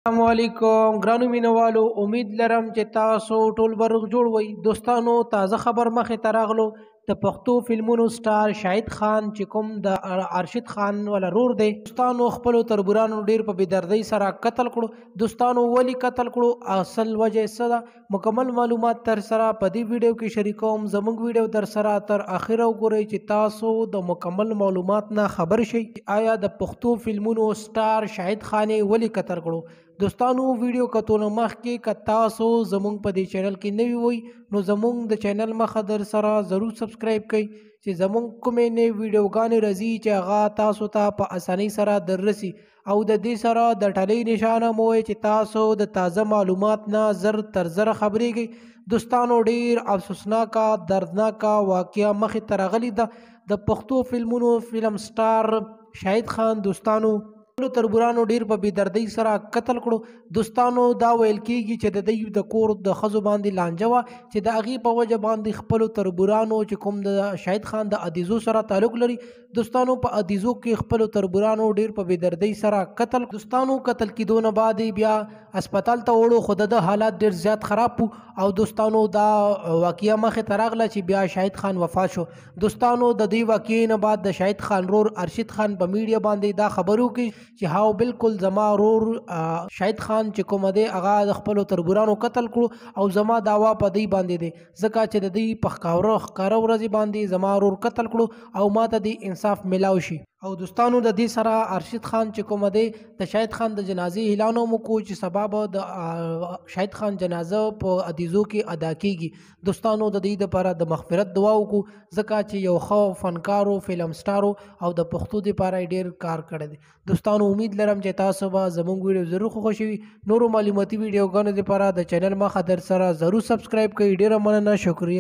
السلام علیکم ګرانو مینوالو، امید لرم چې تاسو ټول به روغ جوړ وئ. دوستانو، تازه خبر مخې ته راغلو. د پښتو فلمونو سټار شاهد خان چې کوم د ارشد خان ولا رور دی، دوستانو خپلو تربورانو ډیر په بېدردۍ سره قتل کړو. دوستانو ولې قتل کړو، اصل وجه څه ده، مکمل معلومات تر سره په دې ویډیو کې شریکوم. زموږ ویډیو در سره تر اخره وګورئ چې تاسو د مکمل معلومات نه خبر شئ. آیا د پښتو فلمونو سټار شاهد خان ولې قتل کړو؟ دوستانو، ویډیو کتلو مخکې که تاسو زمونږ په دې چینل کې نوي وئ نو زمونږ د چینل مخه در سره ضرور سبسکرایب کړئ چې زمونږ کومې نوې ویډیوګانې راځي چې هغه تاسو ته په اسانۍ سره در رسي. او د دې سره د ټلۍ نشانه مو ووایي چې تاسو د تازه معلومات نه زر تر زره خبرېږئ. دوستانو، ډیر افسوسناکه دردناکه واقعه مخې ته راغلې ده. د پښتو فلمونو فلم سټار شاهد خان دوستانو خپلو تربورانو ډیر په بېدردۍ سره قتل کړو. دوستانو، دا ویل کېږي چې د دوی د کور د ښځو باندې لانجه وه چې د هغې په وجه باندې خپلو تربورانو چې کوم د شاهد خان د عدیزو سره تعلق لري، دوستانو په عدیزو کې خپلو تربورانو ډیر په بېدردۍ سره قتل. دوستانو، قتل کېدو نه بعد بیا هسپتال ته وړو، خو د حالات ډیر زیات خراب وو. او دوستانو، دا واقعه مخې ته راغله چې بیا شاهد خان وفات شو. دوستانو، د دې واقعې نه بعد د شاهد خان رور ارشد خان په میډیا باندې دا خبرو کې چې هاو بالکل زما رور شاهد خان چې کوم دی هغه د خپلو تربورانو قتل کړو او زما دعوا په دی باندې دی، ځکه چې د دې په ښکاره ورځې باندې زما رور قتل کړو او ما ته د انصاف ملاو شي. او دوستانو، د دې سره ارشد خان چې کوم دی د شاهد خان د جنازې اعلان هم وکړو چې سبا به د شاهد خان جنازه په عدیزو کې ادا کیږي. دوستانو، د دې لپاره د مغفرت دعا وکړو، ځکه چې یو ښه فنکارو فلم سټارو او د پښتو دپاره ډیر کار کړی دی. دوستانو، امید لرم چې تاسو به زموږ ویډیو ضرور خوښ وي. نورو معلوماتي ویډیوګانو لپاره د چینل مخه در سره ضرور سبسکرایب کړئ. ډیره مننه، شکریه.